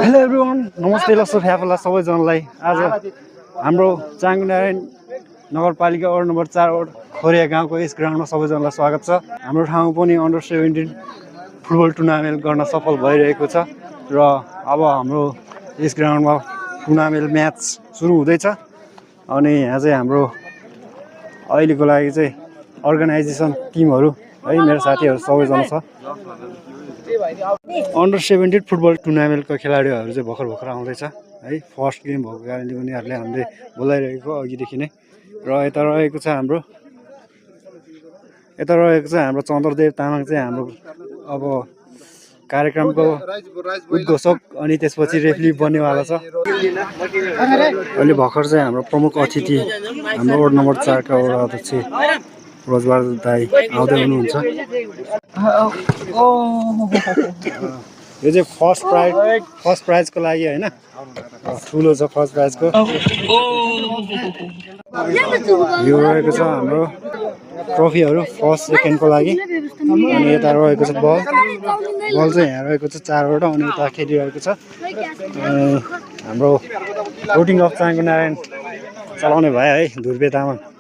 Hello everyone, नमस्ते लसो फ्याफला सबैजनालाई। आज हाम्रो चाङनारायण नगरपालिका वार्ड नम्बर 4 खोरिया गाउँको यस ग्राउन्डमा सबैजनालाई स्वागत छ। हाम्रो ठाउँ पनि अन्डर 17 फुटबल टुर्नामेन्ट गर्न सफल भइरहेको छ र अब हाम्रो यस ग्राउन्डमा टुर्नामेन्ट म्याच सुरु हुँदैछ। अनि यहाँ चाहिँ हाम्रो अहिलेको लागि चाहिँ अर्गनाइजेसन टिमहरू है मेरो साथीहरू सबैजना छ। अन्डर 17 फुटबल टुर्नामेन्टका खेलाडीहरू चाहिँ भर्खर आउँदैछ है। फर्स्ट गेम भएको कारणले उनीहरूले हामीले बोलाइरहेको अघिदेखि नै। र यता रहेको छ हाम्रो चन्द्रदेव तामाङ चाहिँ हाम्रो अब कार्यक्रमको उद्घोषक अनि त्यसपछि रेफ्री बन्नेवाला छ। अहिले भर्खर चाहिँ हाम्रो प्रमुख अतिथि हाम्रो वार्ड नम्बर 4 का वडा अध्यक्ष रोजबहादुर दाई आउँदै हुनुहुन्छ। यो चाहिँ फर्स्ट प्राइजको लागि होइन, ठुलो छ फर्स्ट प्राइजको। यो रहेको छ हाम्रो ट्रफीहरू फर्स्ट सेकेन्डको लागि। अनि यता रहेको छ बल चाहिँ यहाँ रहेको छ 4वटा। अनि यता खेलिरहेको छ हाम्रो भोटिङ अफ चाङनारायण चलाउने भयो है धुर्बे तामाङ।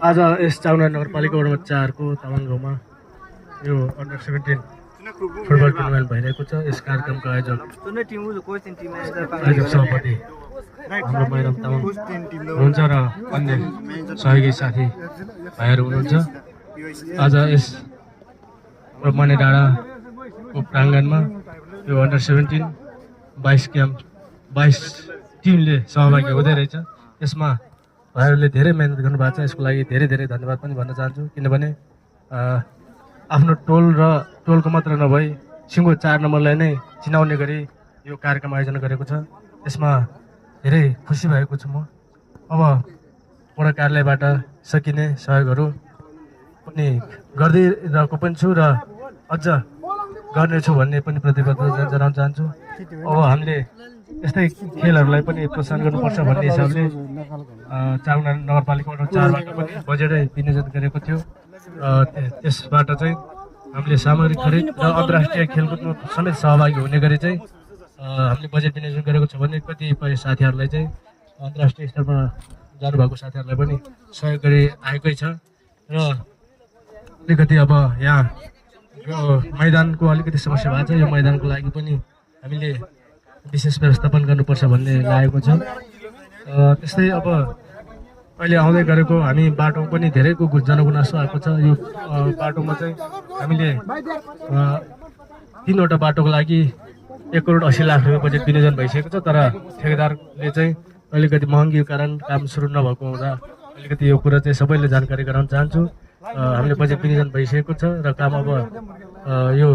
आज यस चाङनारायण नगरपालिका वार्ड नम्बर 4 को तामाङ गाउँमा यो अन्डर 17 फुटबल टुर्नामेन्ट भइरहेको छ। यस कार्यक्रमको आयोजक सभापति हाम्रो मैरम तामाङ हुनुहुन्छ र अन्य सहयोगी साथी भाइहरू हुनुहुन्छ। आज यस मने डाँडाको प्राङ्गणमा यो अन्डर 17 22 टिमले सहभागी हुँदै रहेछ। यसमा भाइहरूले धेरै मेहनत गर्नुभएको छ। यसको लागि धेरै धन्यवाद पनि भन्न चाहन्छु। किनभने आफ्नो टोलको मात्र नभई सिङ्गो 4 नम्बरलाई नै चिनाउने गरी यो कार्यक्रम आयोजना गरेको छ। यसमा धेरै खुसी भएको छु म। अब वडा कार्यालयबाट सकिने सहयोगहरू पनि गर्दै रहेको पनि छु र अझ गर्नेछु भन्ने पनि प्रतिबद्धता जनाउन चाहन्छु। अब हामीले यस्तै खेलहरूलाई पनि प्रोत्साहन गर्नुपर्छ भन्ने हिसाबले चाङनारायण नगरपालिका वार्ड 4बाट पनि बजेटै विनियोजन गरेको थियो। त्यसबाट चाहिँ हामीले सामग्री खरिद र अन्तर्राष्ट्रिय खेलकुदमा समेत सहभागी हुने गरी चाहिँ हामीले बजेट विनियोजन गरेको छ भने कतिपय साथीहरूलाई चाहिँ अन्तर्राष्ट्रिय स्तरमा जानुभएको साथीहरूलाई पनि सहयोग गरी आएकै छ। र अलिकति अब यहाँ मैदानको अलिकति समस्या भएको छ। यो मैदानको लागि पनि हामीले विशेष व्यवस्थापन गर्नुपर्छ भन्ने लागेको छ। त्यस्तै अब अहिले आउँदै गरेको हामी बाटो पनि धेरैको जनगुनासो आएको छ। यो बाटोमा चाहिँ हामीले 3वटा बाटोको लागि 1 करोड 80 लाख रुपियाँ बजेट विनियोजन भइसकेको छ। तर ठेकेदारले चाहिँ अलिकति महँगीको कारण काम सुरु नभएको हुँदा अलिकति यो कुरा चाहिँ सबैले जानकारी गराउन चाहन्छु। हामीले बजेट विनियोजन भइसकेको छ र काम अब यो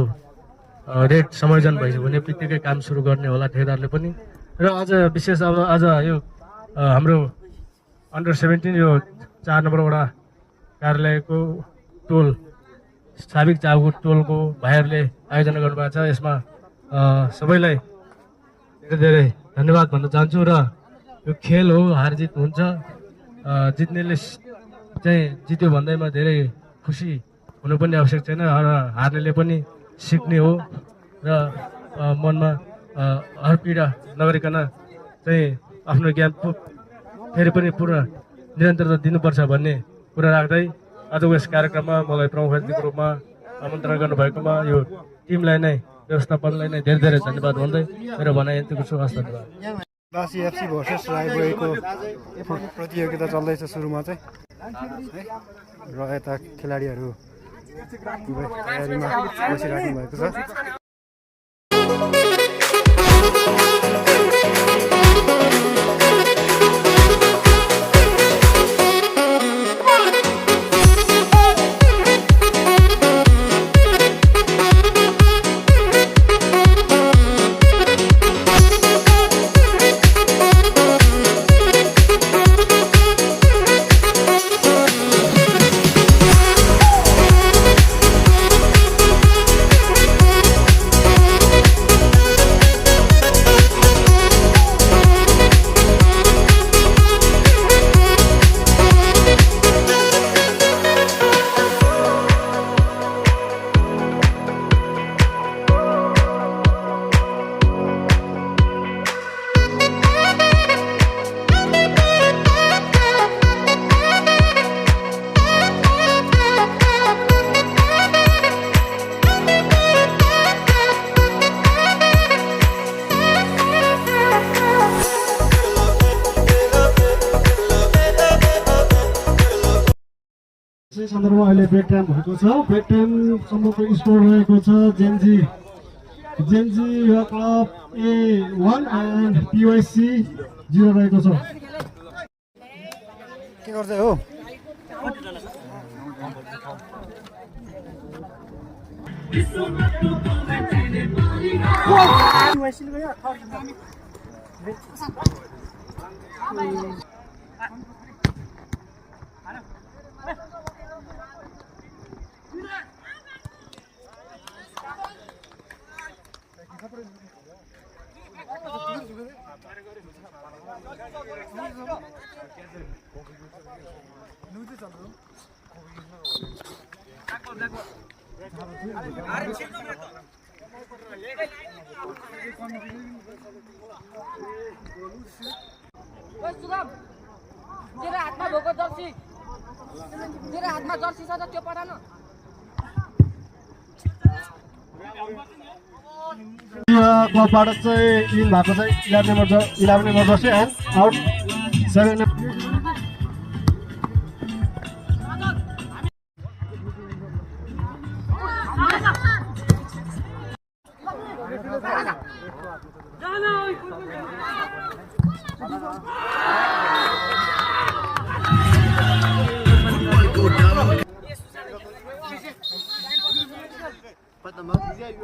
रेट समायोजन भइसक्यो भने बित्तिकै काम सुरु गर्ने होला ठेकेदारले पनि। र अझ विशेष अब आज यो हाम्रो अन्डर 17 यो 4 नम्बर वडा कार्यालयको टोल साबिक चाउको टोलको भाइहरूले आयोजना गर्नुभएको छ। यसमा सबैलाई धेरै धन्यवाद भन्न चाहन्छु। र यो खेल हो, हार जित हुन्छ। जित्नेले चाहिँ जित्यो भन्दैमा धेरै खुसी हुनु पनि आवश्यक छैन र हार्नेले पनि सिक्ने हो र मनमा हर पीडा नगरिकन चाहिँ आफ्नो ज्ञान फेरि पनि पुरा निरन्तरता दिनुपर्छ भन्ने कुरा राख्दै आजको यस कार्यक्रममा मलाई प्रमुख अतिथिको रूपमा आमन्त्रण गर्नुभएकोमा यो टिमलाई नै व्यवस्थापनलाई नै धेरै धन्यवाद भन्दै मेरो भनाइ यतिको छु। हस्, धन्यवाद। बासी एफसी भर्सेस रायबरेको प्रतियोगिता चल्दैछ सुरुमा चाहिँ है। र यता खेलाडीहरू तयारीमा बसिराख्नु भएको छ। चाहिँ सन्दर्भमा अहिले ब्रेक टाइम भएको छ। ब्रेक टाइमसम्मको स्कोर रहेको छ जेन्जी युवा क्लब A1 एन्ड PYC 0 रहेको छ। के गर्छ हो तेरो हातमा भएको जर्सी तेरो हातमा जर्सी छ त त्यो पठाउन क्लबबाट चाहिँ इन भएको चाहिँ 11 number Jersey and out 7 But the monkeys, yeah, you